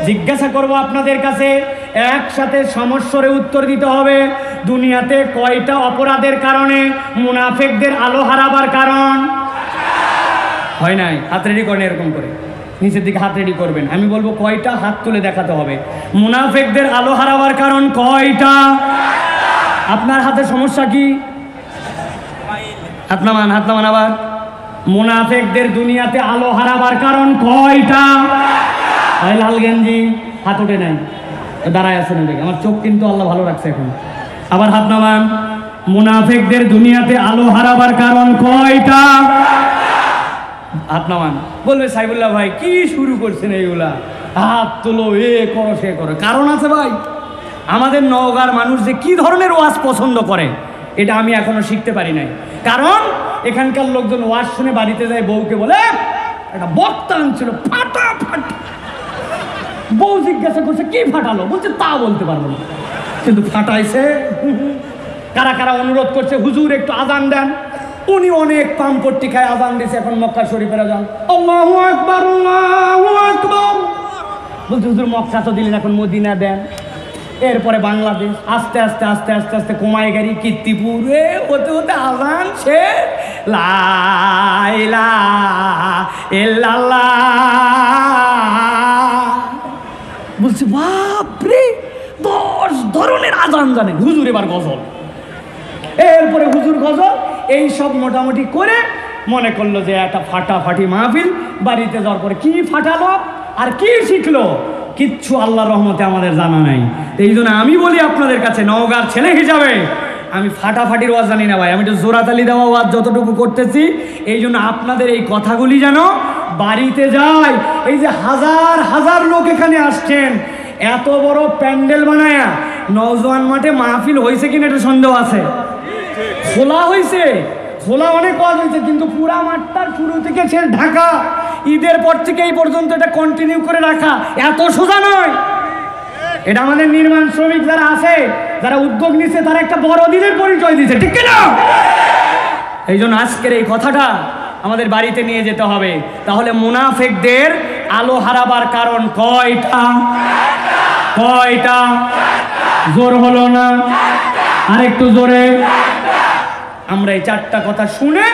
জিজ্ঞাসা করব আপনাদের কাছে, একসাথে সমস্যার উত্তর দিতে হবে। দুনিয়াতে কয়টা অপরাধের কারণে মুনাফিকদের আলো হারাবার কারণ হয় নাই? হাত রেডি করেন, এরকম করে নিচের দিকে হাত রেডি করবেন। আমি বলবো কয়টা, হাত তুলে দেখাতে হবে। মুনাফিকদের আলো হারাবার কারণ কয়টা? আপনার হাতে সমস্যা কি? হাত নামান, হাত নামান আবার। মুনাফিকদের দুনিয়াতে আলো হারাবার কারণ কয়টা? লাল গেঞ্জি হাত ওঠে নাই, দাঁড়ায় আছেন দেখে, আমার চোখ কিন্তু আল্লাহ ভালো রাখছে এখন। আবার হাত নামান। মুনাফিকদের দুনিয়াতে আলো হারাবার কারণ কয়টা? হাত নামান। বলবে সাইবুল্লাহ ভাই কি শুরু করছেন এইগুলা, হাত তোলো, এ করো সে করো। কারণ আছে ভাই, আমাদের নওগাঁর মানুষ যে কি ধরনের ওয়াজ পছন্দ করে এটা আমি এখনো শিখতে পারি নাই। কারণ এখানকার লোকজন ওয়াজ শুনে বাড়িতে যায়, বউকে বলে একটা বক্তা আনছিল ফাটাফাটি। বউ জিজ্ঞাসা করছে কি ফাটালো, বলছে তা বলতে পারবো না, কিন্তু ফাটাইছে। কারা কারা অনুরোধ করছে হুজুর একটু আজান দেন। উনি অনেক পাম্পট্টি খায়, আজান দিয়েছে এখন মক্কা শরীফের আজান, আল্লাহু আকবার আল্লাহু আকবার। বলছে হুজুর মক্কা তো দিলেন, এখন মদিনা দেন। এরপরে বাংলাদেশ, আস্তে আস্তে আস্তে আস্তে আস্তে কুমাইগাড়ি, কীর্তিপুর, হতে হতে আজান শেষ। লা ইলাহা ইল্লাল্লাহ। বলছি বাপরে, 10 ধরনের আজান জানেন হুজুর। এবার গজল, এরপরে হুজুর গজল, এই সব মোটামুটি করে মনে করলো যে একটা ফাটাফাটি মাহফিল। বাড়িতে যাওয়ার পরে কি ফাটালো আর কি শিখলো কিচ্ছু আল্লাহর রহমতে আমাদের জানা নাই। এই জন্য আমি বলি আপনাদের কাছে, নওগাঁর ছেলে হিসাবে আমি ফাটাফাটির ওয়াজ জানি না ভাই, আমি তো জোরাতালি দেওয়া ওয়াজ যতটুকু করতেছি। এই জন্য আপনাদের এই কথাগুলি যেন বাড়িতে যায়। এই যে হাজার হাজার লোক এখানে আসছেন, এত বড় প্যান্ডেল বানায়া নওজোয়ান মাঠে মাহফিল হয়েছে কিনা একটু সন্দেহ আছে। খোলা হয়েছে, খোলা অনেক ওয়াজ হয়েছে, কিন্তু পুরা মাঠটার শুরু থেকে শেষ ঢাকা, ঈদের পর থেকে এই পর্যন্ত এটা কন্টিনিউ করে রাখা এত সোজা নয়। এটা আমাদের নির্মাণ শ্রমিক যারা আছে, যারা উদ্যোগ নিচ্ছে, তারা একটা বড় দিনের পরিচয় দিচ্ছে, ঠিক কিনা? এই জন্য আজকের এই কথাটা আমাদের বাড়িতে নিয়ে যেতে হবে। তাহলে মুনাফিকদের আলো হারাবার কারণ কয়টা? কয়টা? জোর হলো না, আরেকটু জোরে। আমরা এই 4টা কথা শুনে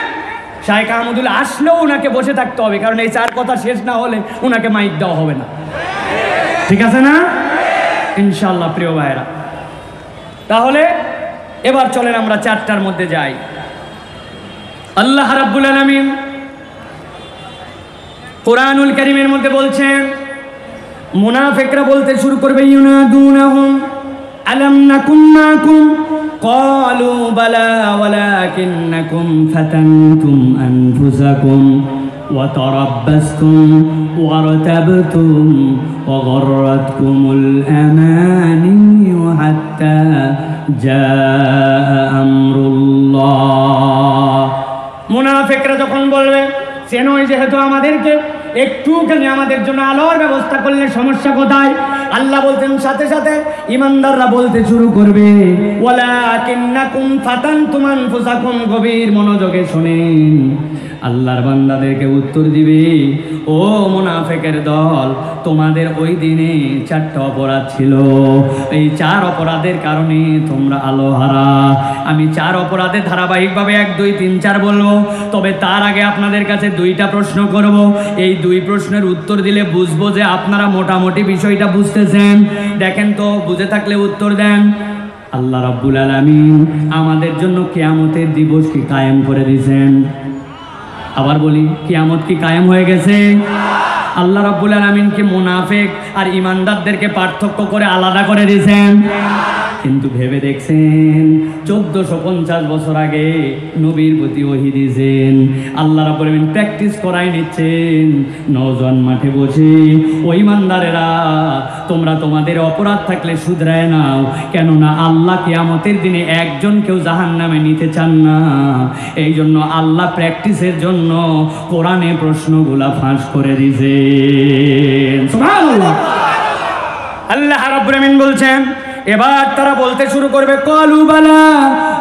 শাইখ আহমদুল্লাহ আসলেও ওনাকে বসে থাকতে হবে, কারণ এই 4 কথা শেষ না হলে ওনাকে মাইক দেওয়া হবে না। ঠিক আছে না? ইনশাআল্লাহ প্রিয় ভাইরা, তাহলে এবার চলেন আমরা 4টার মধ্যে যাই। আল্লাহ রাব্বুল আলামিন কোরআনুল কারীমের মধ্যে বলছেন, মুনাফিকরা বলতে শুরু করবে, ইউনাদুনাহুম আলাম নাকুম মাকুম ক্বালু বালা ওয়ালাকিন্নাকুম ফাতানতুম আনফুসাকুম ওয়া তারাব্বাসতুম ওয়ারতাবতুম ওয়া গররাতকুমুল আমানিয়্যু হাত্তা জাআ আমরুল্লাহ। মুনাফিকরা যখন বলবে চেনই যেহেতু আমাদেরকে, একটুখানি আমাদের জন্য আলোর ব্যবস্থা করলে সমস্যা কোথায়? আল্লাহ বলতেন সাথে সাথে ইমানদাররা বলতে শুরু করবে, ওয়ালাকিন্নাকুম ফাতানতুম আনফুসাকুম। গভীর মনোযোগে শুনেন, আল্লাহর বান্দাদেরকে উত্তর দিবে, ও মুনাফিকের দল, তোমাদের ওই দিনে 4টা অপরাধ ছিল, এই 4 অপরাধের কারণে তোমরা আলোহারা। আমি 4 অপরাধে ধারাবাহিকভাবে 1 2 3 4 বলবো, তবে তার আগে আপনাদের কাছে 2টা প্রশ্ন করব। এই 2 প্রশ্নের উত্তর দিলে বুঝবো যে আপনারা মোটামুটি বিষয়টা বুঝতেছেন। দেখেন তো, বুঝে থাকলে উত্তর দেন। আল্লাহ রাব্বুল আলামিন আমাদের জন্য কিয়ামতের দিবস কি কায়েম করে দিয়েছেন? আবার বলি, কিয়ামত কি কায়েম হয়ে গেছে? আল্লাহ রাব্বুল আলামিন কি মুনাফিক আর ইমানদারদেরকে পার্থক্য করে আলাদা করে দিয়েছেন? কিন্তু ভেবে দেখছেন 1450 বছর আগে নবীর প্রতি ওহী দিয়েছেন, আল্লাহ রাব্বুল আলামিন প্র্যাকটিস করাই নিচ্ছেন নওজোয়ান মাঠে বসে, ওই ইমানদারেরা তোমরা তোমাদের অপরাধ থাকলে শুধরায় নাও, কেননা আল্লাহ কিয়ামতের দিনে একজনকেও জাহান্নামে নিতে চান না। এই জন্য আল্লাহ প্র্যাকটিসের জন্য কোরআনে প্রশ্নগুলা ফাঁস করে দিয়েছেন। সুবহানাল্লাহ। আল্লাহ রাব্বুল আলামিন বলছেন, এবার তারা বলতে শুরু করবে, ক্বালু বালা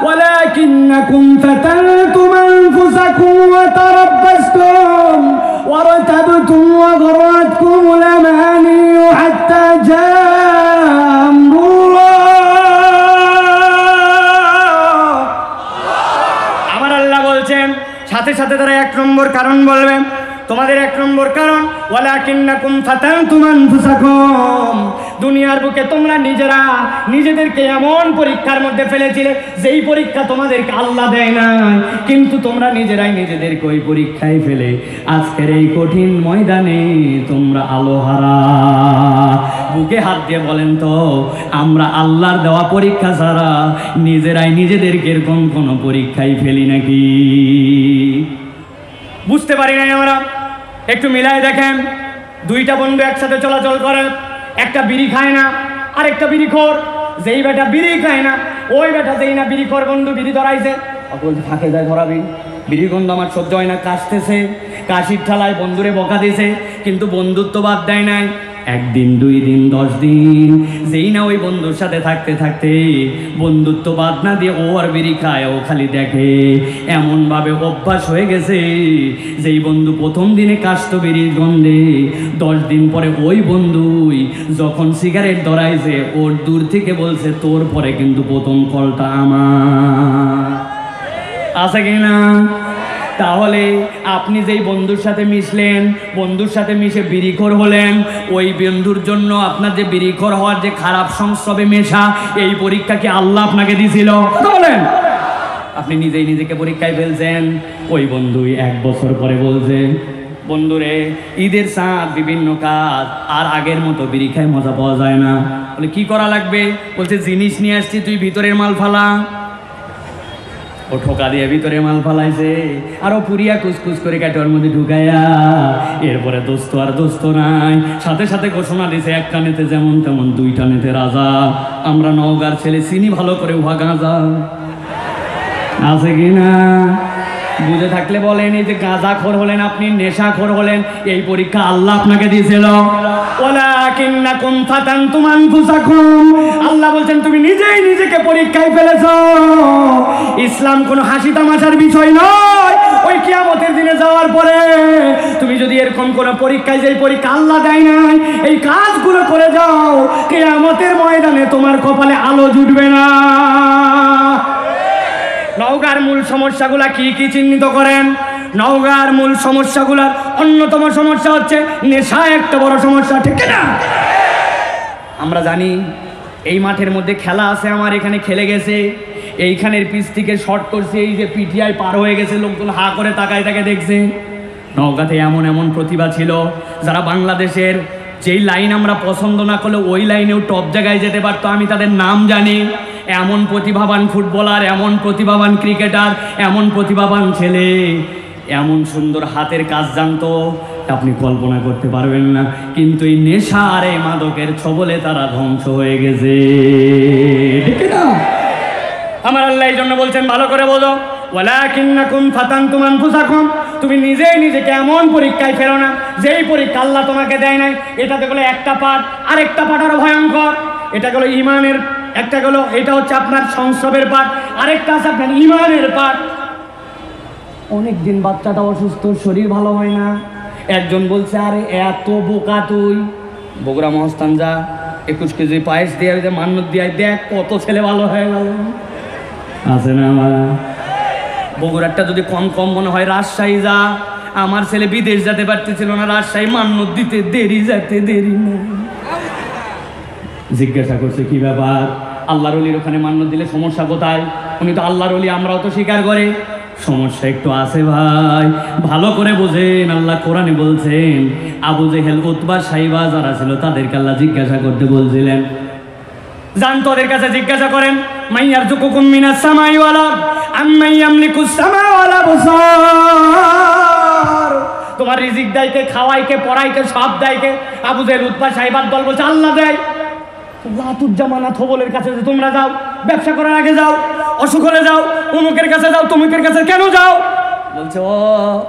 ওয়ালাকিন্নাকুম ফাতানতুম আনফুসাকুম ওয়া তারাব্বাসতুম ওয়া রাতাবতুম ওয়া সাথে তারা 1 নম্বর কারণ বলবে। তোমাদের 1 নম্বর কারণ ওয়ালাকিন্নাকুম ফাতানতুম আনফুসাকুম, দুনিয়ার বুকে তোমরা নিজেরা নিজেদেরকে এমন পরীক্ষার মধ্যে ফেলেছিলে যেই পরীক্ষা তোমাদেরকে আল্লাহ দেয় নাই, কিন্তু তোমরা নিজেরাই নিজেদেরকে ওই পরীক্ষায় ফেলে আজকের এই কঠিন ময়দানে তোমরা আলোহারা। বুকে হাত দিয়ে বলেন তো, আমরা আল্লাহর দেওয়া পরীক্ষা ছাড়া নিজেরাই নিজেদেরকে এরকম কোনো পরীক্ষায় ফেলি নাকি? বুঝতে পারি নাই আমরা। একটু মিলাই দেখেন, 2টা বন্ধু একসাথে চলাচল করে, একটা বিড়ি খায় না আর একটা বিড়িখোর। যেই বেটা বিড়ি খায় না ওই বেটা যেই না বিড়িখোর বন্ধু বিড়ি ধরাইছে, বলছে ফাঁকে যায় ধরাবি, বিড়ির গন্ধ আমার সহ্য হয় না, কাশতেছে, কাশির ঠালায় বন্ধুরে বকা দিছে, কিন্তু বন্ধুত্ব বাদ দেয় নাই। 1 দিন 2 দিন 10 দিন যেই না ওই বন্ধুর সাথে থাকতে থাকতে বন্ধুত্ব বাদ না দিয়ে ও আর বিড়ি খায়, ও খালি দেখে, এমনভাবে অভ্যাস হয়ে গেছে যেই বন্ধু প্রথম দিনে কাশত বিড়ির গন্ধে, 10 দিন পরে ওই বন্ধুই যখন সিগারেট ধরাইছে ওর দূর থেকে বলছে তোর পরে কিন্তু প্রথম কলটা আমার। আছে কি না? তাহলে আপনি যেই বন্ধুর সাথে মিশলেন, বন্ধুর সাথে মিশে বিড়িখোর হলেন, ওই বন্ধুর জন্য আপনার যে বিড়িখোর হওয়ার যে খারাপ সংস্রবে মেশা, এই পরীক্ষা কি আল্লাহ আপনাকে দিয়েছিল? বলেন, আপনি নিজেই নিজেকে পরীক্ষায় ফেলছেন। ওই বন্ধুই 1 বছর পরে বলছে, বন্ধুরে ঈদের চাঁদ বিভিন্ন কাজ আর আগের মতো বিড়ি খায় মজা পাওয়া যায় না। বলে কি করা লাগবে? বলছে জিনিস নিয়ে আসছি, তুই ভিতরের মাল ফালা। ও ঠোকা দিয়ে ভিতরে মাল ফালাইছে, আর ও পুরিয়া কুচকুচ করে কাটোয়ার মধ্যে ঢুকাইয়া, এরপরে দোস্ত আর দোস্ত নাই, সাথে সাথে ঘোষণা দিছে 1 টানেতে যেমন তেমন 2 টানেতে রাজা। আমরা নওগাঁর ছেলে, চিনি ভালো করে উহা গাঁজা। আছে কি না? বুঝে থাকলে বলেন, এই যে গাঁজাখোর হলেন আপনি, নেশাখোর হলেন, এই পরীক্ষা আল্লাহ আপনাকে দিয়েছিল। ওয়ালাকিন্নাকুম ফাতানতুম আনফুসাকুম, আল্লাহ বলছেন তুমি নিজেই নিজেকে পরীক্ষায় ফেলেছো। ইসলাম কোনো হাসি তামাশার বিষয় নয়। ওই কিয়ামতের দিনে যাওয়ার পরে তুমি যদি এরকম কোনো পরীক্ষায়, যেই পরীক্ষা আল্লাহ দেয় নাই, এই কাজগুলো করে যাও, কিয়ামতের ময়দানে তোমার কপালে আলো জুটবে না। নওগাঁর মূল সমস্যাগুলা কি কি চিহ্নিত করেন? নওগাঁর মূল সমস্যাগুলার অন্যতম সমস্যা হচ্ছে নেশা, একটা বড় সমস্যা, ঠিক না? আমরা জানি এই মাঠের মধ্যে খেলা আছে, আমার এখানে খেলে গেছে, এইখানের পিচ থেকে শর্ট করছে, এই যে পিটিআই পার হয়ে গেছে, লোকজন হা করে তাকায় তাকে দেখছে। নওগাঁতে এমন এমন প্রতিভা ছিল যারা বাংলাদেশের যেই লাইন আমরা পছন্দ না করলে ওই লাইনেও টপ জায়গায় যেতে পারতো। আমি তাদের নাম জানি। এমন প্রতিভাবান ফুটবলার, এমন প্রতিভাবান ক্রিকেটার, এমন প্রতিভাবান ছেলে, এমন সুন্দর হাতের কাজ জানতো, আপনি কল্পনা করতে পারবেন না। কিন্তু এই নেশা আর এই মাদকের ছবলে তারা ধ্বংস হয়ে গেছে, ঠিক না? আমার আল্লাহ এই জন্য বলছেন, ভালো করে বোঝো, ওয়ালাকিন্নাকুম ফাতানতুম আনফুসাকুম, তুমি নিজেই নিজেকে এমন পরীক্ষায় ফেলো না যেই পরীক্ষা আল্লাহ তোমাকে দেয় নাই। এটাতে গেলো একটা পাঠ, আরেকটা পাঠ আরো ভয়ঙ্কর। এটা গেলো ইমানের, একটা গেলো এটা হচ্ছে আপনার সংস্রবের পাঠ, আরেকটা আছে আপনার ইমানের পাঠ। অনেকদিন বাচ্চাটা অসুস্থ, শরীর ভালো হয় না, একজন বলছে আরে এত বোকা তুই, বগুড়া মহস্থান যা, 21 কেজি পায়েস দিয়ে মান্যত দিয়ে দেখ কত ছেলে ভালো হয়ে গেল। আছে না? আমার বগুড়ারটা যদি কম কম মনে হয়, রাজশাহী যা, আমার ছেলে বিদেশ যেতে পারতেছিল না, রাজশাহী মান্যত দিতে দেরি, যেতে দেরি না। জিজ্ঞাসা করছে কি ব্যাপার, আল্লাহর ওলির ওখানে মান্যত দিলে সমস্যা কোথায়? উনি তো আল্লাহর ওলি, আমরাও তো স্বীকার করে। সমস্যা একটু আছে ভাই, ভালো করে বোঝেন। আল্লাহ কোরআনে বলছেন, আবু জেহেল, উতবা, সাইবা যারা ছিল তাদেরকে আল্লাহ জিজ্ঞাসা করতে বলছিলেন, জান তোদের কাছে জিজ্ঞাসা করেন, মাইয়ারযুকুকুম মিনাস সামাই ওয়াল আরদ আম্মান ইয়ামলিকুস সামা ওয়াল আবসার, তোমার রিজিক দেয়কে, খাওয়াইকে, পড়াইকে, সব দেয়কে? আবু জেহেল, উতবা, সাইবার দল বলছে আল্লাহ দেয়। লাতুজ্জামানা থবলের কাছে যে তোমরা যাও, ব্যবসা করার আগে যাও, অসুখ হলে যাও, অমুকের কাছে যাও, তমুকের কাছে কেন যাও? বলছে ও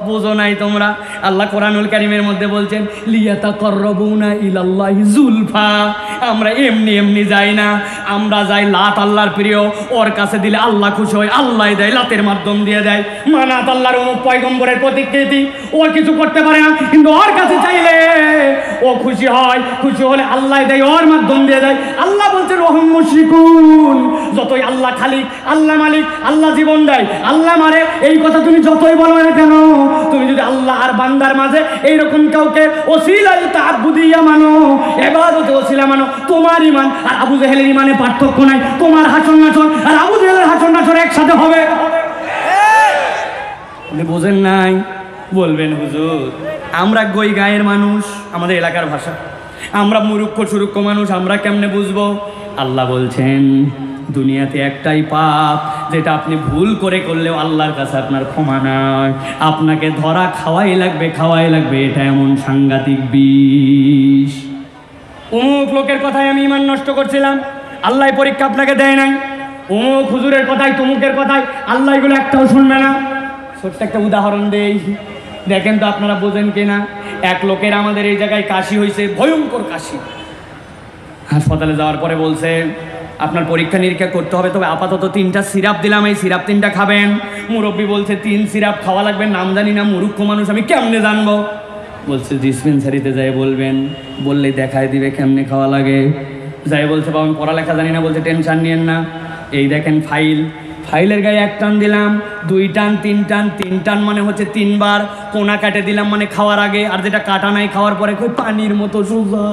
বুঝো নাই তোমরা। আল্লাহ কোরআনুল কারীমের মধ্যে বলছেন, লিয়াতাকাররাবুনা ইলাল্লাহি যুলফা, আমরা এমনি এমনি যাই না, আমরা যাই লাত আল্লাহর প্রিয়, ওর কাছে দিলে আল্লাহ খুশি হয়, আল্লাহ দেয়, লাতের মাধ্যম দিয়ে দেয়। মানাত আল্লাহর অমুক পয়গম্বরের প্রতিকৃতি, ও কিছু করতে পারে না, কিন্তু ওর কাছে চাইলে ও খুশি হয়, খুশি হলে আল্লাহ দেয়, ওর মাধ্যম দিয়ে দেয়। আল্লাহ বলছেন ওহুম মুশরিকুন, যতই আল্লাহ খালিক, আল্লাহ মালিক, আল্লাহ জীবন দেয়, আল্লাহ মারে, এই কথা তুমি যতই বলো না কেন, তুমি যদি আল্লাহ আর বান্দার মাঝে এইরকম কাউকে ওসিলায় তাআব্বুদিয়া মানো, ইবাদতে ওসিলা মানো, তোমার ঈমান আর আবু জেহেলের ঈমানে পার্থক্য নাই। তোমার হাসন নাচন আর আবু জেহেলের হাসন নাচন একসাথে হবে। বোঝেন নাই? বলবেন হুজুর আমরা গই গায়ের মানুষ, আমাদের এলাকার ভাষা, আমরা মুরুক্ষ সুরুক্ষ মানুষ, আমরা কেমনে বুঝবো? আল্লাহ বলছেন দুনিয়াতে একটাই পাপ যেটা আপনি ভুল করে করলেও আল্লাহর কাছে আপনার ক্ষমা নয়, আপনাকে ধরা খাওয়াই লাগবে। এটা এমন সাংঘাতিক বিষ। অমুক লোকের কথায় আমি ঈমান নষ্ট করছিলাম, আল্লাহ পরীক্ষা আপনাকে দেয় নাই। অমুক হুজুরের কথায়, তমুকের কথায় আল্লাহ এগুলো একটাও শুনবে না। ছোট্ট একটা উদাহরণ দেই, দেখেন তো আপনারা বোঝেন কিনা। এক লোকের আমাদের এই জায়গায় কাশি হয়েছে, ভয়ঙ্কর কাশি। হাসপাতালে যাওয়ার পরে বলছে আপনার পরীক্ষা নিরীক্ষা করতে হবে, তবে আপাতত 3টা সিরাপ দিলাম, এই সিরাপ 3টা খাবেন। মুরব্বী বলছে 3 সিরাপ খাওয়া লাগবে, নাম জানি না, মূর্খ মানুষ, আমি কেমনে জানবো? বলছে ডিসপেন্সারিতে যাই বলবেন, বললেই দেখায় দিবে কেমনে খাওয়া লাগে। যাই বলছে বাবা আমি পড়ালেখা জানি না, বলছে টেনশন নিয়েন না, এই দেখেন ফাইলের গায়ে 1 টান দিলাম, 2 টান, 3 টান, 3 টান মানে হচ্ছে 3 বার। কোনা কাটে দিলাম মানে খাওয়ার আগে, আর যেটা কাটা নাই খাওয়ার পরে খুব পানির মতো সোজা।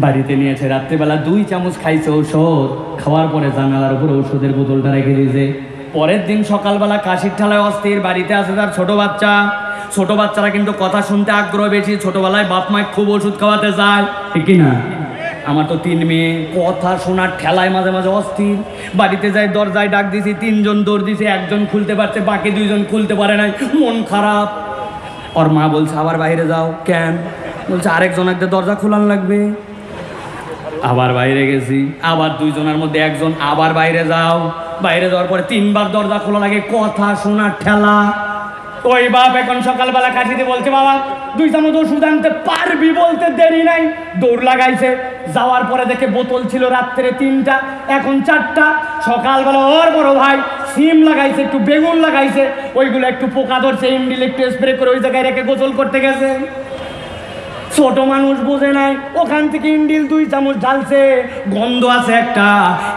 বাড়িতে নিয়েছে, রাত্রিবেলা 2 চামচ খাইছে ঔষধ, খাওয়ার পরে জানালার উপর ঔষধের বোতলটা রেখে দিয়েছে। পরের দিন সকালবেলা কাশির ঠালায় অস্থির, বাড়িতে আসে তার ছোট বাচ্চারা কিন্তু কথা শুনতে আগ্রহ বেশি, ছোটবেলায় বাপ মায় খুব ওষুধ খাওয়াতে যায়, ঠিক কিনা? আমার তো 3 মেয়ে, কথা শোনার ঠেলায় মাঝে মাঝে অস্থির। বাড়িতে যাই, দরজায় ডাক দিছি, 3 জন দৌড় দিছে, 1 জন খুলতে পারছে, বাকি 2 জন খুলতে পারে নাই, মন খারাপ। ওর মা বলছে আবার বাইরে যাও। কেন? বলছে আরেকজন একটা দরজা খোলান লাগবে। আবার বাইরে গেছি, আবার 2 জনের মধ্যে 1 জন আবার বাইরে যাও। বাইরে যাওয়ার পরে 3 বার দরজা খোলা লাগে, কথা শোনার ঠেলা। ওই বাপ এখন সকালবেলা কাশিতে বলছে বাবা 2 চামচ ওষুধ আনতে পারবি, বলতে দেরি নাই, দৌড় লাগাইছে। যাওয়ার পরে দেখে বোতল ছিল রাত্রে 3টা, এখন 4টা। সকালবেলা ওর বড় ভাই সিম লাগাইছে, একটু বেগুন লাগাইছে, ওইগুলো একটু পোকা ধরছে, ইন্ডিল একটু স্প্রে করে ওই জায়গায় রেখে গোসল করতে গেছে। ছোট মানুষ বোঝে নাই, ওখান থেকে ইন্ডিল 2 চামচ ঢালছে, গন্ধ আছে একটা,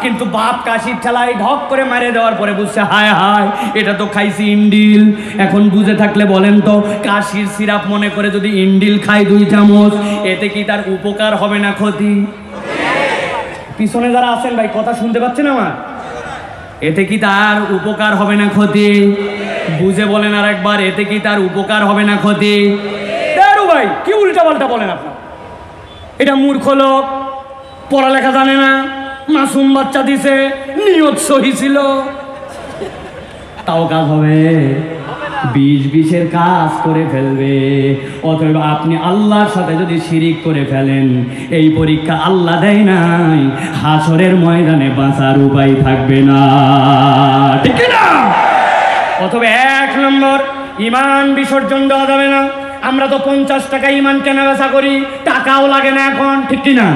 কিন্তু বাপ কাশির ঠেলায় ঢক করে মারে দেওয়ার পরে বুঝছে হায় হায় এটা তো খাইছি ইন্ডিল। এখন বুঝে থাকলে বলেন তো, কাশির সিরাপ মনে করে যদি ইন্ডিল খাই 2 চামচ, এতে কি তার উপকার হবে না ক্ষতি? পিছনে যারা আছেন ভাই কথা শুনতে পাচ্ছেন আমার? এতে কি তার উপকার হবে না ক্ষতি? বুঝে বলেন আর একবার, এতে কি তার উপকার হবে না ক্ষতি? ভাই কি উল্টা পাল্টা বলেন আপনার? এটা মূর্খ লোক, পড়ালেখা জানে না, মাসুম বাচ্চা দিছে, নিয়ত সহি ছিল, তাও কাজ হবে? 20-20 কাজ করে ফেলবে। অতএব আপনি আল্লাহর সাথে যদি শিরিক করে ফেলেন, এই পরীক্ষা আল্লাহ দেয় নাই, হাসরের ময়দানে বাঁচার উপায় থাকবে না, ঠিক না? অতএব 1 নম্বর, ঈমান বিসর্জন দেওয়া যাবে না। আমরা তো 50 টাকা ঈমান কেনা বেচা করি, টাকাও লাগে না এখন, ঠিক কিনা?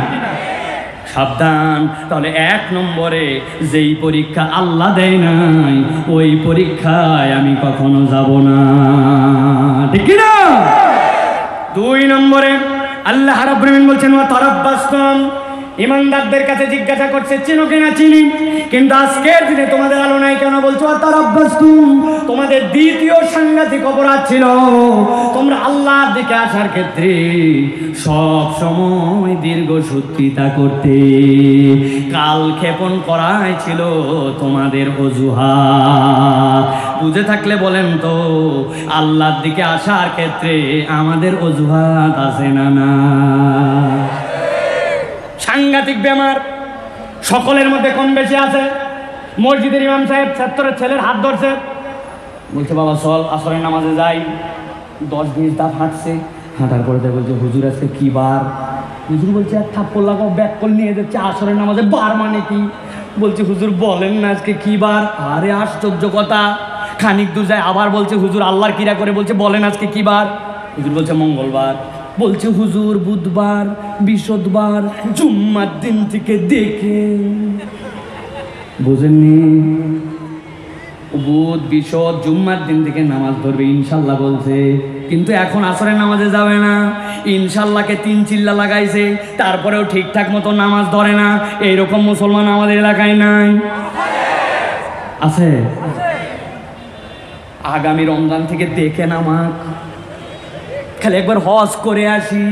সাবধান। তাহলে 1 নম্বরে যেই পরীক্ষা আল্লাহ দেয় নাই, ওই পরীক্ষায় আমি কখনো যাব না, ঠিক কিনা? 2 নম্বরে আল্লাহ রাব্বুল আলামিন বলছেন ওয়া তারাব্বাসতুম, ইমানদারদের কাছে জিজ্ঞাসা করছে চিনো কিনা? চিনি, কিন্তু আজকের দিনে তোমাদের আলো নাই কেন? বলছো ওয়া তারাব্বাসতুম, তোমাদের দ্বিতীয় সাংঘাতিক অপরাধ ছিল, তোমরা আল্লাহর দিকে আসার ক্ষেত্রে সব সময় দীর্ঘসূত্রিতা করতে, কালক্ষেপণ করাই ছিল তোমাদের অজুহাত। বুঝে থাকলে বলেন তো, আল্লাহর দিকে আসার ক্ষেত্রে আমাদের অজুহাত আছে না? না, সাংঘাতিক বেমার সকলের মধ্যে কম বেশি আছে। মসজিদের ইমাম সাহেব ছাত্রের ছেলের হাত ধরছে, বলছে বাবা চল আসরের নামাজে যাই। 10-20 ধাপ হাঁটছে, হাঁটার পরে বলছে হুজুর আজকে কি বার? হুজুর বলছে এক থাপ্পড় লাগাও, ব্যাক কল নিয়ে যাচ্ছে, আসরের নামাজে বার মানে কি? বলছে হুজুর বলেন না আজকে কি বার? আরে আশ্চর্য কথা, খানিক দূর যায় আবার বলছে হুজুর আল্লাহর কিরা করে বলছে বলেন আজকে কি বার? হুজুর বলছে মঙ্গলবার। বলছে হুজুর বুধবার, বৃহস্পতিবার, জুম্মার দিন থেকে দেখে বুঝেননি? বুধ, বৃহস্পতি, জুম্মার দিন থেকে নামাজ ধরবে ইনশাল্লাহ বলছে। কিন্তু এখন আসরের নামাজে যাবে না। ইনশাল্লাহকে 3 চিল্লা লাগাইছে, তারপরেও ঠিকঠাক মতো নামাজ ধরে না। এইরকম মুসলমান আমাদের এলাকায় নাই? আছে? আগামী রমজান থেকে দেখে নামাক, খালি একবার হজ করে আসি।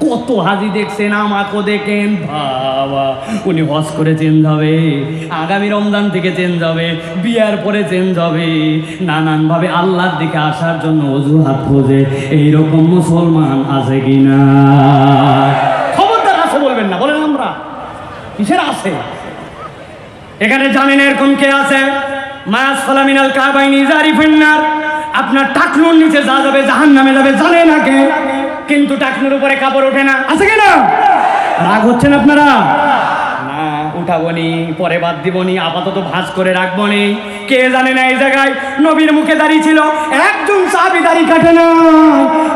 কত হাজি দেখছেন, আমাকেও দেখেন। বাবা, উনি হজ করে চেঞ্জ হবে, আগামী রমজান থেকে চেঞ্জ হবে, বিয়ার পরে চেঞ্জ হবে, নানানভাবে আল্লাহর দিকে আসার জন্য অজুহাত খোঁজে। এইরকম মুসলমান আছে কিনা? খবরদার আছে বলবেন না, বলেন আমরা কিসের আছে? এখানে জানেন এরকম কে আছে? মাস ফালামিনাল কাবাইনি জারিফিন নার, আপনার টাকনুর নিচে যা যাবে জাহান্নামে যাবে, জানে না কে? কিন্তু টাকনুর উপরে কাপড় ওঠে না, আছে কিনা? রাগ হচ্ছেন আপনারা? না, উঠাবনি, পরে বাদ দিবনি, আপাতত ভাঁজ করে রাখবনি। কে জানে না এই জায়গায় নবীর মুখে দাঁড়িয়ে ছিল, একজন সাহাবী দাড়ি কাটে না,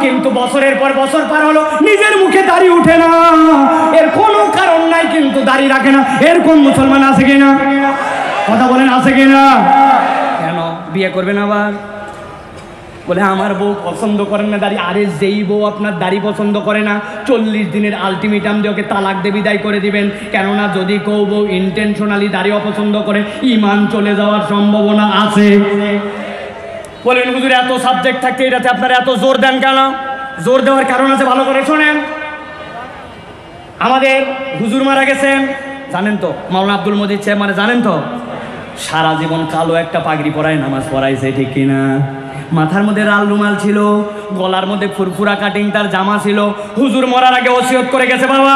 কিন্তু বছরের পর বছর পার হলো নিজের মুখে দাড়ি উঠে না। এর কোনো কারণ নাই, কিন্তু দাড়ি রাখে না। এরকম মুসলমান আছে কিনা? কথা বলেন, আছে কিনা? কেন বিয়ে করবেন আবার? বলে আমার বউ পছন্দ করেন না দাড়ি। আরে যেই বউ আপনার দাড়ি পছন্দ করে না, 40 দিনের আলটিমেটাম দিয়ে ওকে তালাক দিয়ে বিদায় করে দিবেন। কেননা যদি কেউ বউ ইন্টেনশনালি দাড়ি অপছন্দ করে, ঈমান চলে যাওয়ার সম্ভাবনা আছে। বলেন হুজুর, এত সাবজেক্ট থাকতে এটাতে আপনারা এত জোর দেন কেন? জোর দেওয়ার কারণ আছে, ভালো করে শোনেন। আমাদের হুজুর মারা গেছেন, জানেন তো? মাওলানা আব্দুল মজিদ সাহেব, মানে জানেন তো? সারা জীবন কালো একটা পাগড়ি পরায় নামাজ পড়াইছে, ঠিক কিনা? মাথার মধ্যে লাল রুমাল ছিল, গলার মধ্যে ফুরফুরা কাটিং তার জামা ছিল। হুজুর মরার আগে ওসিয়ত করে গেছে, বাবা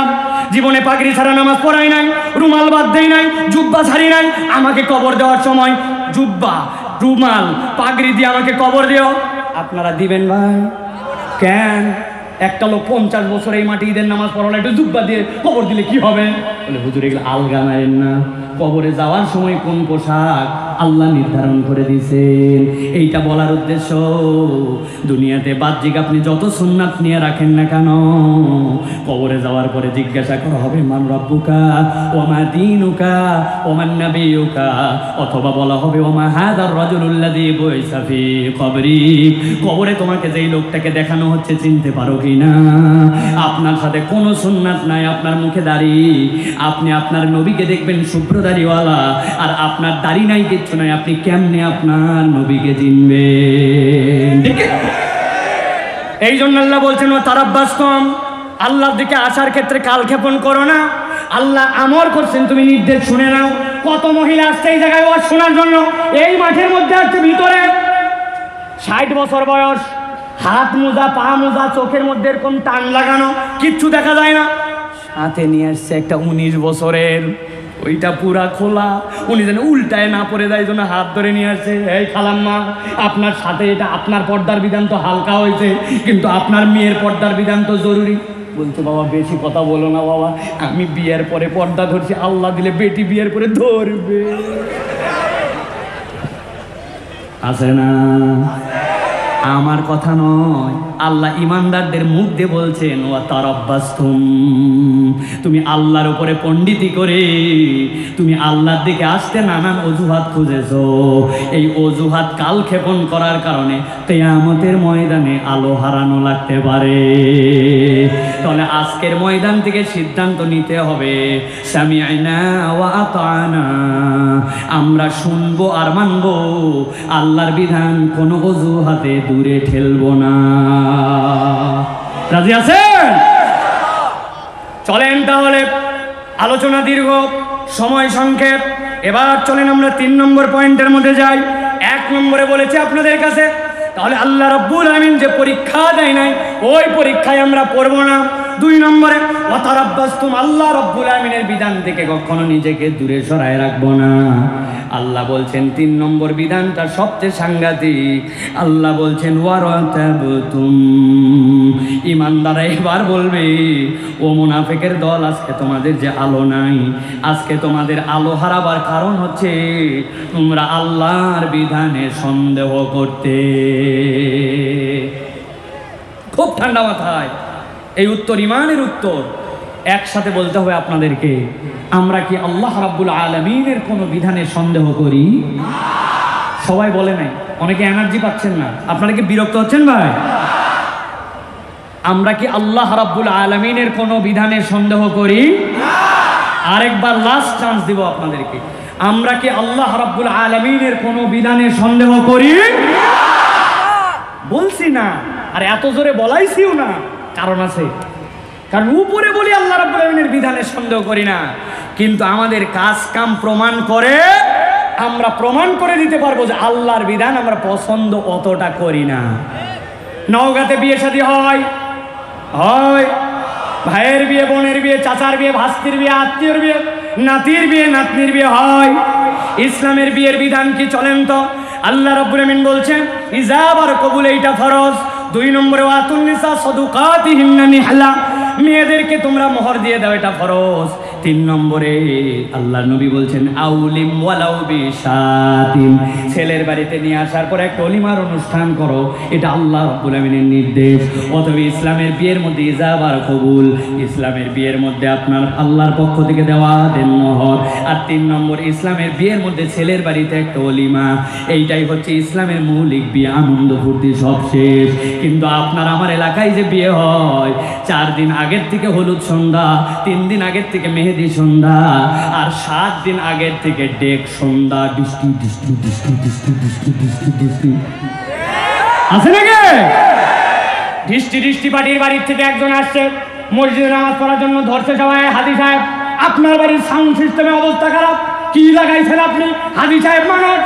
জীবনে পাগড়ি ছাড়া নামাজ পড়াই নাই, রুমাল বাদ দেই নাই, জুব্বা ছাড়ি নাই। আমাকে কবর দেওয়ার সময় জুব্বা, রুমাল, পাগড়ি দিয়ে আমাকে কবর দিও। আপনারা দিবেন ভাই? কেন? একটা লোক 50 বছর এই মাটি ঈদের নামাজ পড়ানো, একটু জুব্বা দিয়ে কবর দিলে কি হবে? বলে হুজুর এগুলো আলগা মারেন না। কবরে যাওয়ার সময় কোন পোশাক আল্লাহ নির্ধারণ করে দিয়েছেন, এইটা বলার উদ্দেশ্য। দুনিয়াতে বাহ্যিক আপনি যত সুন্নাত নিয়ে রাখেন না কেন, কবরে যাওয়ার পরে জিজ্ঞাসা করা হবে মান রাব্বুকা ওয়া মা দীনুকা ওয়া মান নাবিয়ুকা, অথবা বলা হবে ওয়া মা হাযার রাজুলুল্লাযী বুইসা ফী কবরি। কবরে তোমাকে যেই লোকটাকে দেখানো হচ্ছে চিনতে পারো কিনা? আপনার সাথে কোনো সুন্নাত নাই, আপনার মুখে দাড়ি, আপনি আপনার নবীকে দেখবেন শুভ্র দাড়িওয়ালা, আর আপনার দাড়ি নাই, কিচ্ছু নাই। আপনি কেমনে আপনার নবীকে চিনবেন? এই জন্য আল্লাহ বলছেন ও তারাব্বাসতুম, আল্লাহর দিকে আসার ক্ষেত্রে কালক্ষেপণ করো না। আল্লাহ আমর করছেন, তুমি নির্দেশ শুনে নাও। কত মহিলা আসছে এই জায়গায় ওয়াজ শোনার জন্য, এই মাঠের মধ্যে আসছে ভিতরে, 60 বছর বয়স, হাত মোজা, পা মোজা, চোখের মধ্যে এরকম টান লাগানো, কিচ্ছু দেখা যায় না। সাথে নিয়ে আসছে একটা 19 বছরের, ওইটা পুরা খোলা, উনি যেন উল্টায় না পড়ে যায়, জন্য হাত ধরে নিয়ে আসছে। এই খালাম্মা, আপনার সাথে এটা আপনার পর্দার বিধান তো হালকা হয়েছে, কিন্তু আপনার মেয়ের পর্দার বিধান তো জরুরি। বলছে বাবা বেশি কথা বলো না বাবা, আমি বিয়ের পরে পর্দা ধরছি, আল্লাহ দিলে বেটি বিয়ের পরে ধরবে। আছে না? আমার কথা নয়, আল্লাহ ইমানদারদের মুখ দিয়ে বলছেন ওয়া তারাব্বাসতুম, তুমি আল্লাহর উপরে পণ্ডিতি করে তুমি আল্লাহর দিকে আসতে নানান অজুহাত খুঁজেছো। এই অজুহাত কালক্ষেপণ করার কারণে কিয়ামতের ময়দানে আলো হারানো লাগতে পারে। তাহলে আজকের ময়দান থেকে সিদ্ধান্ত নিতে হবে, সামি'না ওয়া আতা'না, আমরা শুনবো আর মানবো। আল্লাহর বিধান কোনো অজুহাতে দূরে ঠেলবো না। রাজি আছেন? চলেন তাহলে, আলোচনা দীর্ঘ, সময় সংক্ষেপ। এবার চলেন আমরা 3 নম্বর পয়েন্টের মধ্যে যাই। 1 নম্বরে বলেছে আপনাদের কাছে, তাহলে আল্লাহ রাব্বুল আমিন যে পরীক্ষা দেয় নাই, ওই পরীক্ষায় আমরা পড়বো না। 2 নম্বরে ওয়া তারাব্বাসতুম, আল্লাহ রাব্বুল আমিনের বিধান থেকে কখনো নিজেকে দূরে সরায় রাখবো না। আল্লাহ বলছেন 3 নম্বর বিধানটা সবচেয়ে সাংঘাতিক। আল্লাহ বলছেন ওয়ারাতাবতুম, ইমানদাররা এবার বলবে ও মুনাফিকের দল, আজকে তোমাদের যে আলো নাই, আজকে তোমাদের আলো হারাবার কারণ হচ্ছে তোমরা আল্লাহর বিধানে সন্দেহ করতে। খুব ঠান্ডা মাথায় এই উত্তর, ইমানের উত্তর একসাথে বলতে হবে আপনাদেরকে। আমরা কি আল্লাহ রাব্বুল আলামিনের কোনো বিধানে সন্দেহ করি? সবাই বলে নাই, অনেকে এনার্জি পাচ্ছেন না। আপনারা কি বিরক্ত হচ্ছেন ভাই? আমরা কি আল্লাহ রাব্বুল আলামিনের কোনো বিধানে সন্দেহ করি? আরেকবার লাস্ট চান্স দিব আপনাদেরকে, আমরা কি আল্লাহ রাব্বুল আলামিনের কোনো বিধানে সন্দেহ করি? বলছি না, আর এত জোরে বলাইছিও না, কারণ আছে। কারণ উপরে বলি আল্লাহ রাব্বুল আলামিনের বিধানে সন্দেহ করি না, কিন্তু আমাদের কাজ কাম প্রমাণ করে আমরা প্রমাণ করে দিতে পারবো যে আল্লাহর বিধান আমরা পছন্দ অতটা করি না। নওগাঁতে বিয়ে শাদী হয়, ভাইয়ের বিয়ে, বোনের বিয়ে, চাচার বিয়ে, ভাস্তির বিয়ে, আত্মীয়র বিয়ে, নাতির বিয়ে, নাতনির বিয়ে হয়। ইসলামের বিয়ের বিধান কি চলেন তো? আল্লাহ রাব্বুল আমিন বলছেন ইজাবার কবুল, এইটা ফরজ। 2 নম্বরে ওয়াতুন নিসা সাদুকাতিহিন্না নিহলা, মেয়েদেরকে তোমরা মোহর দিয়ে দাও, এটা ফরজ। 3 নম্বরে আল্লাহর নবী বলছেন আউলিম ওয়ালাউ বিশাতিন, ছেলের বাড়িতে নিয়ে আসার পর একটা অলিমার অনুষ্ঠান করো, এটা আল্লাহ রাব্বুল আমিনের নির্দেশ। অথবা ইসলামের বিয়ের মধ্যে ইজাবার কবুল, ইসলামের বিয়ের মধ্যে আপনার আল্লাহর পক্ষ থেকে দেওয়া দেন মোহর। আর 3 নম্বর ইসলামের বিয়ের মধ্যে ছেলের বাড়িতে একটা অলিমা, এইটাই হচ্ছে ইসলামের মৌলিক বিয়ে, আনন্দ ফুর্তি সব শেষ। কিন্তু আপনার আমার এলাকায় যে বিয়ে হয়, 4 দিন আগের থেকে হলুদ সন্ধ্যা, 3 দিন আগের থেকে মেহেদি সন্ধ্যা, আর 7 দিন আগের থেকে ডেক সন্ধ্যা, ডিস্টি ডিস্টি ডিস্টি ডিস্টি ডিস্টি ডিস্টি ডিস্টি আছে নাকি? ডিস্টি ডিস্টি পার্টির বাড়ির থেকে একজন আসছে মসজিদে নামাজ পড়ার জন্য, ধরছে সবাই হাজি সাহেব আপনার বাড়ির সাউন্ড সিস্টেমের অবস্থা খারাপ, কি লাগাইছেন আপনি? হাজি সাহেব মানুষ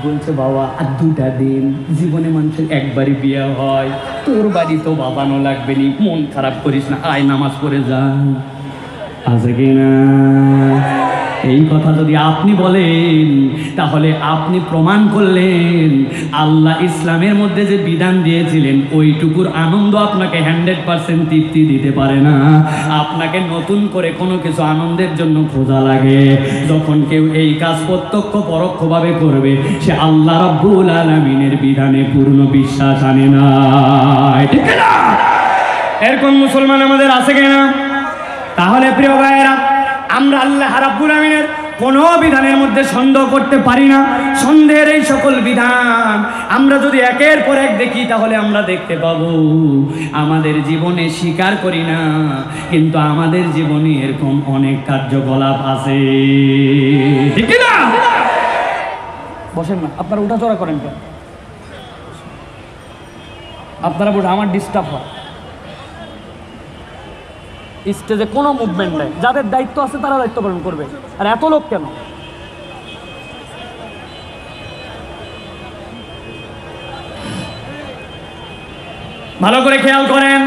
বলছে বাবা আর 2টা দিন, জীবনে মানুষের একবারই বিয়ে হয়, তোর বাড়ি তো বাবানো লাগবে নি, মন খারাপ করিস না, আয় নামাজ পড়ে যা। আছে কিনা? এই কথা যদি আপনি বলেন তাহলে আপনি প্রমাণ করলেন আল্লাহ ইসলামের মধ্যে যে বিধান দিয়েছিলেন ওইটুকুর আনন্দ আপনাকে 100% তৃপ্তি দিতে পারে না। আপনাকে নতুন করে কোনো কিছু আনন্দের জন্য খোঁজা লাগে। যখন কেউ এই কাজ প্রত্যক্ষ পরোক্ষভাবে করবে, সে আল্লাহ রাব্বুল আলামিনের বিধানে পূর্ণ বিশ্বাস আনে না। ঠিক না? এরকম মুসলমান আমাদের আছে কিনা? তাহলে প্রিয় ভাইয়েরা, আমরা আল্লাহ রাব্বুল আমিনের কোনো বিধানের মধ্যে সন্দেহ করতে পারি না। সন্দেহের এই সকল বিধান আমরা যদি একের পর এক দেখি, তাহলে আমরা দেখতে পাবো আমাদের জীবনে স্বীকার করি না, কিন্তু আমাদের জীবনে এরকম অনেক কার্যকলাপ আছে। ঠিক না? বসেন না, আপনারা উঠাচড়া করেন কেন? আপনারা বসে, আমার ডিস্টার্ব হয়। স্টেজে কোনো মুভমেন্ট নেই, যাদের দায়িত্ব আছে তারা দায়িত্ব পালন করবে, আর এত লোক কেন? ভালো করে খেয়াল করেন।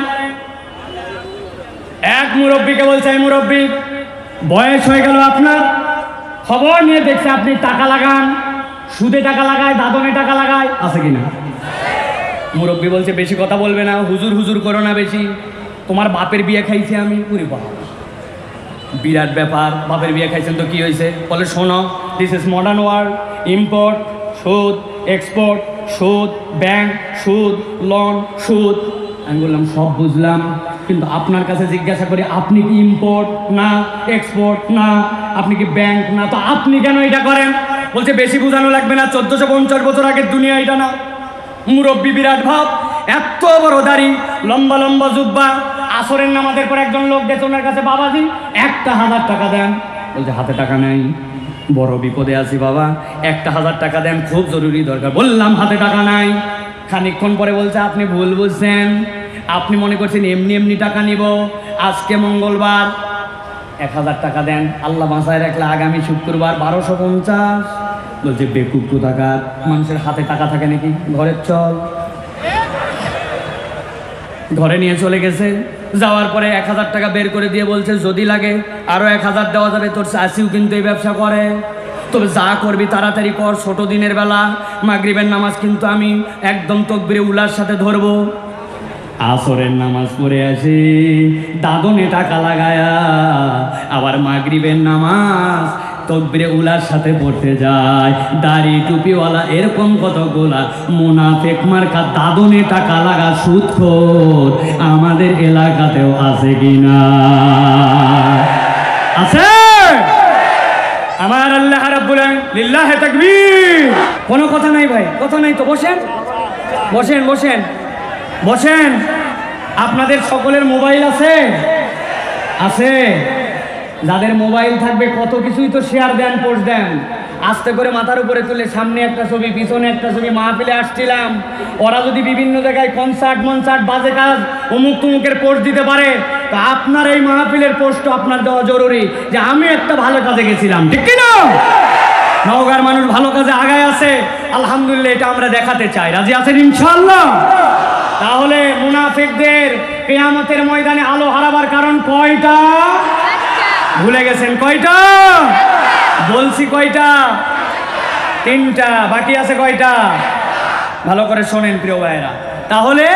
এক মুরব্বীকে বলছে, এই মুরব্বী বয়স হয়ে গেল আপনার, খবর নিয়ে দেখছে আপনি টাকা লাগান, সুদে টাকা লাগায়, দাদনে টাকা লাগায়, আছে কিনা? মুরব্বী বলছে বেশি কথা বলবে না, হুজুর হুজুর করো না বেশি, তোমার বাপের বিয়ে খাইছি আমি। পুরি বাবা, বিরাট ব্যাপার, বাপের বিয়ে খাইছেন তো কি হয়েছে? বলে শোনো, this is modern world, import সুদ, এক্সপোর্ট সুদ, ব্যাংক সুদ, লোন সুদ। আমি বললাম সব বুঝলাম, কিন্তু আপনার কাছে জিজ্ঞাসা করি, আপনি কি ইম্পোর্ট না, এক্সপোর্ট না, আপনি কি ব্যাংক না, তো আপনি কেন এটা করেন? বলছে বেশি বোঝানো লাগবে না, 1450 বছর আগের দুনিয়া এটা না। মুরব্বী বিরাট ভাব, এত বড় দাড়ি, লম্বা লম্বা জুব্বা। আসরের নামাজের পর একজন লোক গেছে ওনার কাছে, বাবাজি 1000 টাকা দেন। বলছে হাতে টাকা নেই, বড় বিপদে আছি বাবা, 1000 টাকা দেন, খুব জরুরি দরকার। বললাম হাতে টাকা নাই। খানিকক্ষণ পরে বলছে আপনি ভুল বুঝছেন, আপনি মনে করছেন এমনি এমনি টাকা নিব, আজকে মঙ্গলবার 1000 টাকা দেন, আল্লাহ বাঁচায় রাখলে আগামী শুক্রবার 1250। বলছে বেকুব কোথাকার, মানুষের হাতে টাকা থাকে নাকি? ঘরের চল। ঘরে নিয়ে চলে গেছে, যাওয়ার পরে 1000 টাকা বের করে দিয়ে বলছে যদি লাগে আরো 1000 দেওয়া যাবে, তোর চাষিও কিন্তু এই ব্যবসা করে, তবে যা করবি তাড়াতাড়ি কর, ছোট দিনের বেলা, মাগরিবের নামাজ কিন্তু আমি একদম তকবিরে উলার সাথে ধরবো। আসরের নামাজ পড়ে আসি, দাদনে টাকা লাগায়া, আবার মাগরিবের নামাজ তকবিরে উলার সাথে পড়তে যায়। দাড়ি টুপিওয়ালা এরকম কতগুলা মুনাফিক মার্কা দাদনে টাকা লাগা সুদখোর আমাদের এলাকাতেও আছে কিনা? আছে। আমার আল্লাহ রাব্বুল আলামিন, লিল্লাহি তাকবীর। কোনো কথা নাই ভাই, কথা নাই তো, বসেন বসেন বসেন বসেন। আপনাদের সকলের মোবাইল আছে? আছে। যাদের মোবাইল থাকবে কত কিছুই তো শেয়ার দেন, পোস্ট দেন। আস্তে করে মাথার উপরে তুলে সামনে একটা ছবি, পিছনে একটা ছবি, মাহফিলে আসছিলাম। ওরা যদি বিভিন্ন জায়গায় কনসার্ট মনসার্ট বাজে কাজ অমুক তুমুকের পোস্ট দিতে পারে, তো আপনার এই মাহফিলের পোস্টও আপনার দেওয়া জরুরি যে আমি একটা ভালো কাজে গেছিলাম, ঠিক কি না? নওগাঁর মানুষ ভালো কাজে আগায় আছে, আলহামদুলিল্লাহ, এটা আমরা দেখাতে চাই। রাজি আছেন ইনশাআল্লাহ? তাহলে মুনাফিকদের কিয়ামতের ময়দানে আলো হারাবার কারণ কয়টা? ভুলে গেছেন কয়টা? বলছি কয়টা? 3টা। বাকি আছে কয়টা? ভালো করে শোনেন প্রিয় ভাইরা। তাহলে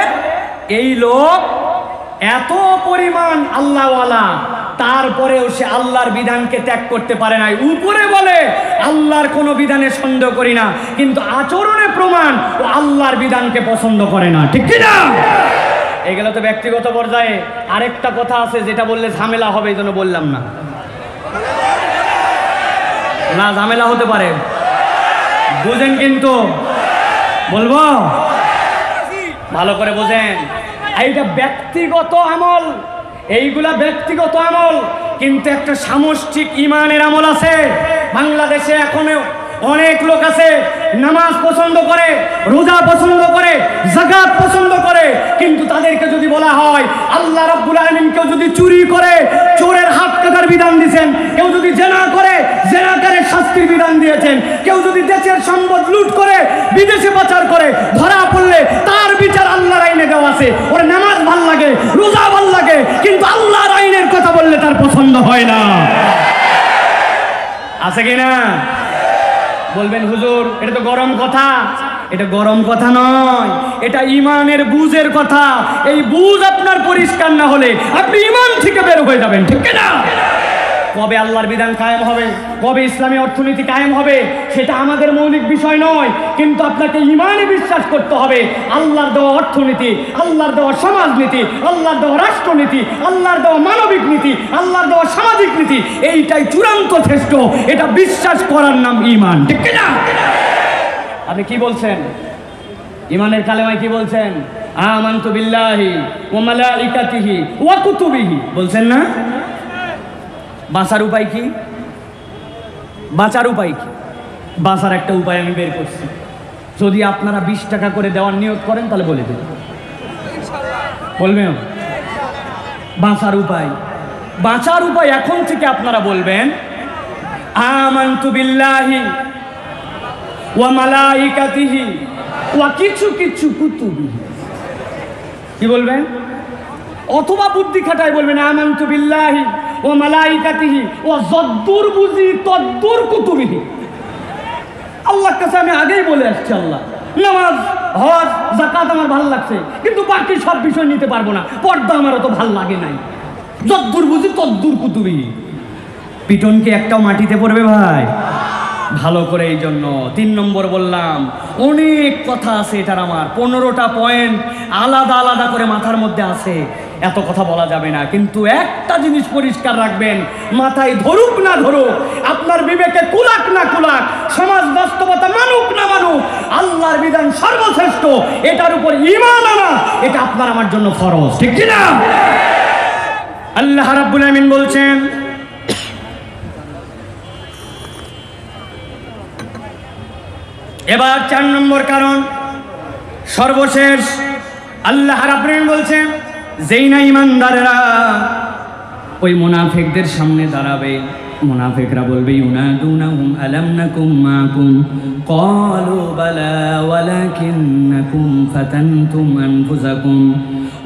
এই লোক এত পরিমাণ আল্লাহওয়ালা, তারপরেও সে আল্লাহর বিধানকে ত্যাগ করতে পারে নাই। উপরে বলে আল্লাহর কোনো বিধানে সন্দেহ করি না, কিন্তু আচরণে প্রমাণ ও আল্লাহর বিধানকে পছন্দ করে না, ঠিক কি না? এগুলো তো ব্যক্তিগত পর্যায়ে। আরেকটা কথা আছে যেটা বললে ঝামেলা হবে, এই জন্য বললাম না। না, ঝামেলা হতে পারে, বুঝেন কিন্তু বলবো, ভালো করে বোঝেন। এইটা ব্যক্তিগত আমল, এইগুলা ব্যক্তিগত আমল, কিন্তু একটা সামষ্টিক ইমানের আমল আছে। বাংলাদেশে এখনো অনেক লোক আছে নামাজ পছন্দ করে, রোজা পছন্দ করে, যাকাত পছন্দ করে, কিন্তু তাদেরকে যদি বলা হয় আল্লাহ রাব্বুল আলামিন কেউ যদি চুরি করে চোরের হাত কাটার বিধান দিয়েছেন, কেউ যদি জেনা করে জেনাকারের শাস্তির বিধান দিয়েছেন, কেউ যদি দেশের সম্পদ লুট করে বিদেশে পাচার করে ধরা পড়লে তার বিচার আল্লাহর আইনে দেওয়া আছে। ওর নামাজ ভাল লাগে, রোজা ভাল লাগে, কিন্তু আল্লাহর আইনের কথা বললে তার পছন্দ হয় না। আছে কিনা? বলবেন হুজুর এটা তো গরম কথা। এটা গরম কথা নয়, এটা ইমানের বুঝের কথা। এই বুঝ আপনার পরিষ্কার না হলে আপনি ইমান থেকে বের হয়ে যাবেন, ঠিক না? কবে আল্লাহর বিধান কায়েম হবে, কবে ইসলামী অর্থনীতি কায়েম হবে, সেটা আমাদের মৌলিক বিষয় নয়, কিন্তু আপনাকে ইমানে বিশ্বাস করতে হবে আল্লাহর দেওয়া অর্থনীতি, আল্লাহর দেওয়া সমাজনীতি, আল্লাহর দেওয়া রাষ্ট্রনীতি, আল্লাহর দেওয়া মানবিক নীতি, আল্লাহর দেওয়া সামাজিক নীতি, এইটাই চূড়ান্ত শ্রেষ্ঠ। এটা বিশ্বাস করার নাম ইমান, ঠিক না? আপনি কি বলছেন? ইমানের কালেমায় কি বলছেন? আমানতু বিল্লাহি ওয়া মালাইকাতিহি ওয়া কুতুবিহি বলছেন না? বাঁচার উপায় কি? বাঁচার উপায় কি? বাঁচার একটা উপায় আমি বের করছি। যদি আপনারা 20 টাকা করে দেওয়ার নিয়ত করেন তাহলে বলে দেব, বলবেন বাঁচার উপায়। বাঁচার উপায় এখন থেকে আপনারা বলবেন আমানতু বিল্লাহি ওয়া মালাইকাতিহি ওয়া কিছু কিছু কুতুবিহি। কি বলবেন? অথবা বুদ্ধি খাটায় বলবেন আমানতু বিল্লাহি ওয়া মালাইকাতিহি ওয়া যদ্দুর বুঝি তদ্দুর কুতুবিহি। আল্লাহর কাছে আমি আগেই বলে আসছি, আল্লাহ নামাজ, হজ, যাকাত আমার ভালো লাগছে, কিন্তু বাকি সব বিষয় নিতে পারবো না, পর্দা আমার অত ভালো লাগে নাই। যদ্দুর বুঝি তদ্দুর কুতুবিহি। পিটন কি একটাও মাটিতে পড়বে ভাই? ভালো করে। এই জন্য 3 নম্বর বললাম, অনেক কথা আছে এটার, আমার 15টা পয়েন্ট আলাদা আলাদা করে মাথার মধ্যে আছে, এত কথা বলা যাবে না। কিন্তু একটা জিনিস পরিষ্কার রাখবেন, মাথায় ধরুক না ধরুক, আপনার বিবেকে কুলাক না কুলাক, সমাজ বাস্তবতা মানুক না মানুক, আল্লাহর বিধান সর্বশ্রেষ্ঠ, এটার উপর ঈমান আনা এটা আপনার আমার জন্য ফরজ, ঠিক কি না? আল্লাহ রাব্বুল আমিন বলছেন এবার 4 নম্বর কারণ, সর্বশেষ। আল্লাহ রাব্বুল আমিন বলছেন যেই না ইমানদাররা ওই মুনাফিকদের সামনে দাঁড়াবে, মুনাফিকরা বলবে ইউনাদুনাহুম আলাম নাকুম মাকুম ক্বালু বালা ওয়ালাকিন্নাকুম ফাতানতুম আনফুসাকুম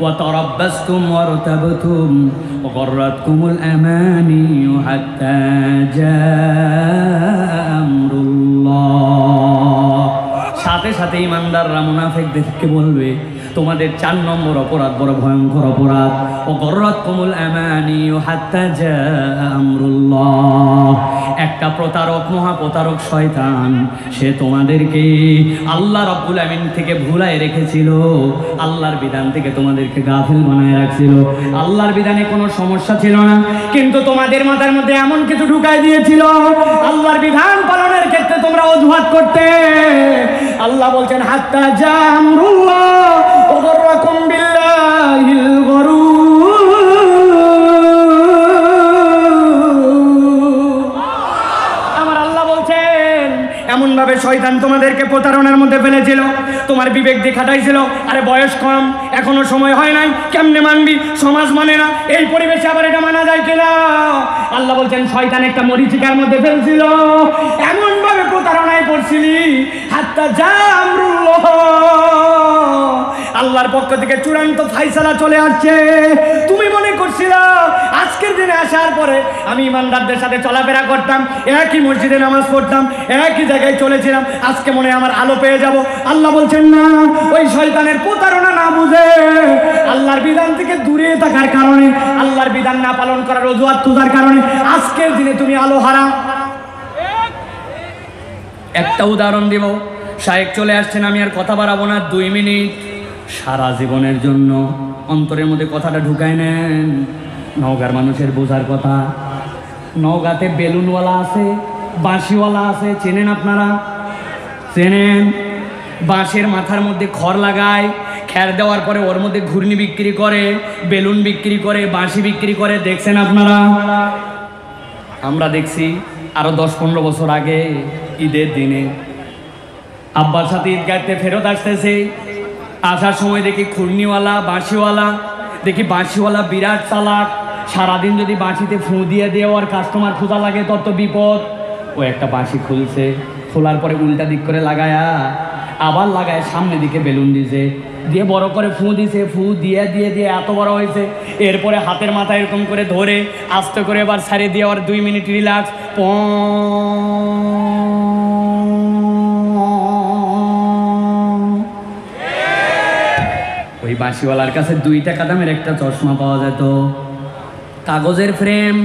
ওয়া তারাব্বাসতুম ওয়ারতাবতুম ওয়া গররাতকুমুল আমানি হাত্তা জাআ আমরুল্লাহ। সাথে সাথে ইমানদাররা মুনাফিকদেরকে বলবে তোমাদের 4 নম্বর অপরাধ বড় ভয়ঙ্কর অপরাধ। ও গররাতকুমুল আমানি হাত্তা জাআ আমরুল্লাহ। একটা প্রতারক, মহাপ্রতারক শয়তান, সে তোমাদেরকে আল্লাহ রাব্বুল আমিন থেকে ভুলায় রেখেছিল, আল্লাহর বিধান থেকে তোমাদেরকে গাফিল বানায় রাখছিল। আল্লাহর বিধানে কোনো সমস্যা ছিল না, কিন্তু তোমাদের মাথার মধ্যে এমন কিছু ঢুকাই দিয়েছিল, আল্লাহর বিধান পালনের ক্ষেত্রে তোমরা অজুহাত করতে। আল্লাহ বলছেন হাত্তা জাআ আমরুল্লাহ ওয়া গররাকুম বিল্লাহিল শয়তান তোমাদেরকে প্রতারণার মধ্যে ফেলেছিল, তোমার বিবেক দিয়ে খাটাইছিল, আরে বয়স কম, এখনো সময় হয় নাই, কেমনে মানবি, সমাজ মানে না, এই পরিবেশে আবার এটা মানা যায় কিনা। আল্লাহ বলছেন শয়তান একটা মরীচিকার মধ্যে ফেলছিল, এমন ভাবে প্রতারণায় পড়ছিলি হাত্তা যা আমরুল্লাহ, আল্লাহর পক্ষ থেকে চূড়ান্ত ফাইসালা চলে আসছে। তুমি মনে করছিলা আজকের দিনে আসার পরে আমি ইমানদারদের সাথে চলাফেরা করতাম, একই মসজিদে নামাজ পড়তাম, একই জায়গায় চলেছিলাম, আজকে মনে আমার আলো পেয়ে যাব। আল্লাহ বলছেন না, ওই শয়তানের প্রতারণা না বুঝে আল্লাহর বিধান থেকে দূরে থাকার কারণে, আল্লাহর বিধান না পালন করার অজুহাত খোঁজার কারণে আজকের দিনে তুমি আলো হারা। একটা উদাহরণ দিব, শায়েক চলে আসছেন, আমি আর কথা বাড়াবো না, 2 মিনিট। সারা জীবনের জন্য অন্তরের মধ্যে কথাটা ঢুকায় নেন। নওগাঁর মানুষের বোঝার কথা, নওগাঁতে বেলুনওয়ালা আছে, বাঁশিওয়ালা আছে, চেনেন আপনারা? চেনেন? বাঁশের মাথার মধ্যে খড় লাগায়, খ্যার দেওয়ার পরে ওর মধ্যে ঘূর্ণি বিক্রি করে, বেলুন বিক্রি করে, বাঁশি বিক্রি করে, দেখছেন আপনারা? আমরা দেখছি আরো 10-15 বছর আগে ঈদের দিনে আব্বার সাথে ঈদগাহতে ফেরত আসতেছে, আসার সময় দেখি ঘূর্ণিওয়ালা, বাঁশিওয়ালা, দেখি বাঁশিওয়ালা বিরাট চালাক, সারাদিন যদি বাঁশিতে ফু দিয়ে ওর কাস্টমার খোঁজা লাগে তত বিপদ। ও একটা বাঁশি খুলছে, খোলার পরে উল্টা দিক করে লাগায়া আবার লাগায় সামনে দিকে বেলুন দিছে, দিয়ে বড় করে ফু দিছে, ফু দিয়ে দিয়ে দিয়ে এত বড় হয়েছে, এরপরে হাতের মাথায় এরকম করে ধরে আস্তে করে এবার ছাড়ে দিয়ে আর 2 মিনিট রিল্যাক্স, ওই বাঁশিওয়ালার কাছে 2 টাকা দামের একটা চশমা পাওয়া যেত, কাগজের ফ্রেম,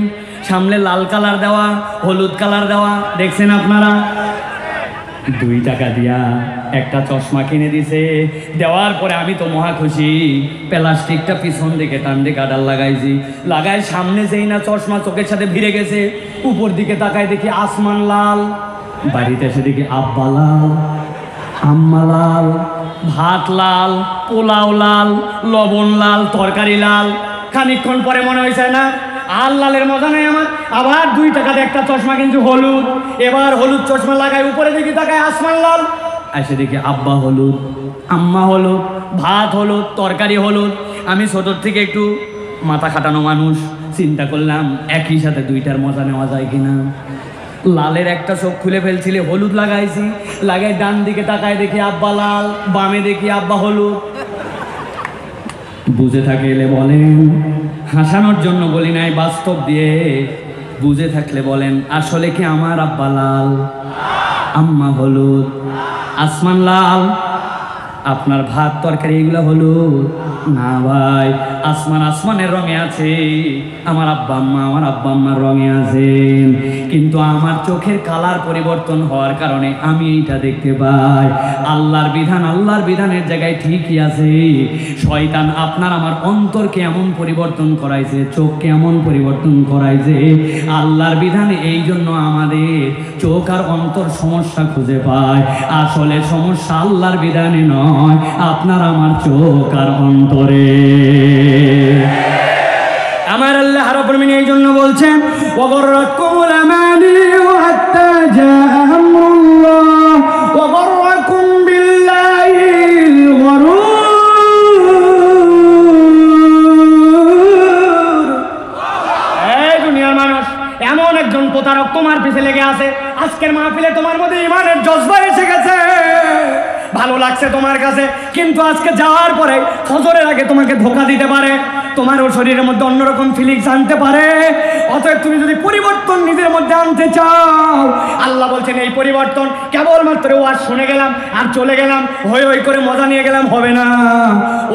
সামনে লাল কালার দেওয়া, হলুদ কালার দেওয়া, দেখছেন আপনারা? 2 টাকা দিয়া একটা চশমা কিনে দিছে, দেওয়ার পরে আমি তো মহা খুশি, প্লাস্টিকটা পিছন দিকে টান দিয়ে গাডাল লাগাইছি, লাগাই সামনে যেই না চশমা চোখের সাথে ভিড়ে গেছে, উপর দিকে তাকায় দেখি আসমান লাল, বাড়িতে এসে দেখি আব্বা লাল, আম্মা লাল, ভাত লাল, পোলাও লাল, লবণ লাল, তরকারি লাল। খানিকক্ষণ পরে মনে হয়েছে না আর লালের মজা নেই আমার, আবার 2 টাকাতে একটা চশমা কিন্তু হলুদ, এবার হলুদ চশমা লাগাই, উপরে দেখি তাকায় আসমান লাল, এসে দেখি আব্বা হলুদ, আম্মা হলুদ, ভাত হলুদ, তরকারি হলুদ। আমি ছোটোর থেকে একটু মাথা খাটানো মানুষ, চিন্তা করলাম একই সাথে 2টার মজা নেওয়া যায় কিনা। লালের একটা চোখ খুলে ফেলছিলে, হলুদ লাগাইছি, লাগাই ডান দিকে তাকায় দেখি আব্বা লাল, বামে দেখি আব্বা হলুদ। বুঝে থাকলে বলেন, হাসানোর জন্য বলি নাই, বাস্তব দিয়ে বুঝে থাকলে বলেন, আসলে কি আমার আব্বা লাল, আম্মা হলুদ, আসমান লাল, আপনার ভাত তরকারি এগুলো হলুদ না ভাই, আসমান আসমানের রঙে আছে, আমার আব্বা আম্মার রঙে আছেন, কিন্তু আমার চোখের কালার পরিবর্তন হওয়ার কারণে আমি এইটা দেখতে পাই। আল্লাহর বিধানের জায়গায় ঠিকই আছে, শয়তান আপনার আমার অন্তরকে এমন পরিবর্তন করাইছে, চোখকে এমন পরিবর্তন করাইছে, আল্লাহর বিধানে এই জন্য আমাদের চোখ আর অন্তর সমস্যা খুঁজে পায়। আসলে সমস্যা আল্লাহর বিধানে নয়, আপনার আমার চোখ আর অন্তরে। আমার আল্লাহ রাব্বুল আলামিন এই জন্য বলছেন, ওয়াগররাকুমুল আমানিউ হাত্তা জাআ আমরুল্লাহ ওয়াগররাকুম বিল্লাহিল গরুর। এই দুনিয়ার মানুষ এমন একজন প্রতারক তোমার পিছে লেগে আছে, আজকের মাহফিলে তোমার মধ্যে ঈমানের জজবা এসে গেছে, ভালো লাগছে তোমার কাছে, কিন্তু আজকে যাওয়ার পরে ফজরের আগে তোমাকে ধোঁকা দিতে পারে, তোমার ও শরীরের মধ্যে অন্যরকম ফিলিংস আনতে পারে। অতএব তুমি যদি পরিবর্তন নিজের মধ্যে আনতে চাও, আল্লাহ বলছেন এই পরিবর্তন কেবলমাত্র ওয়াজ শুনে গেলাম আর চলে গেলাম, হই হই করে মজা নিয়ে গেলাম হবে না।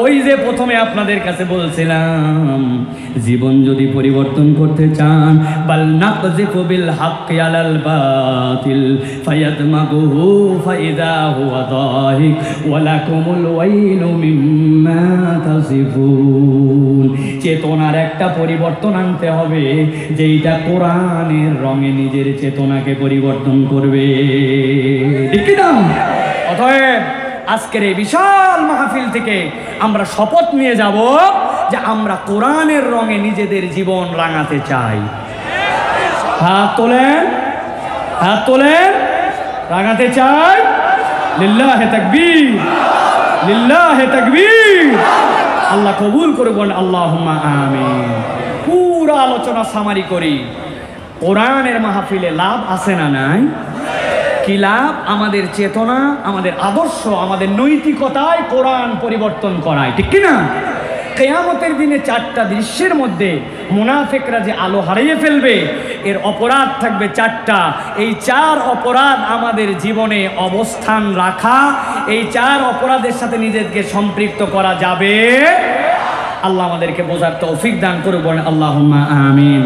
ওই যে প্রথমে আপনাদের কাছে বলছিলাম, জীবন যদি পরিবর্তন করতে চান, বাল নাকযিফু বিল হাক্কি আলাল বাতিল ফায়াদমাগুহু ফাইদা হুয়া দাহিক ওয়া লাকুমুল ওয়াইলু মিম্মা তাসিফুন। চেতনার একটা পরিবর্তন আনতে হবে, যেইটা কোরআনের রঙে নিজের চেতনাকে পরিবর্তন করবে, ঠিক না? অতএব আজকের এই বিশাল মাহফিল থেকে আমরা শপথ নিয়ে যাব যে আমরা কোরআনের রঙে নিজেদের জীবন রাঙাতে চাই। হাত তোলেন, হাত তোলেন। রাগাতে চাই। লিল্লাহে তাকবীর, লিল্লাহে তাকবীর। আল্লাহ কবুল করবেন, আল্লাহুম্মা আমিন। পুরো আলোচনা সামারি করি। কোরআনের মাহফিলে লাভ আছে না নাই? কি লাভ? আমাদের চেতনা, আমাদের আদর্শ, আমাদের নৈতিকতায় কোরআন পরিবর্তন করায়, ঠিক কি না? কিয়ামতের দিনে 4টা দৃশ্যের মধ্যে মুনাফিকরা যে আলো হারিয়ে ফেলবে, এর অপরাধ থাকবে 4টা। এই 4 অপরাধ আমাদের জীবনে অবস্থান রাখা, এই 4 অপরাধের সাথে নিজেকে সম্পৃক্ত করা যাবে। আল্লাহ আমাদেরকে বোঝার তৌফিক দান করুন, আল্লাহুম্মা আমিন।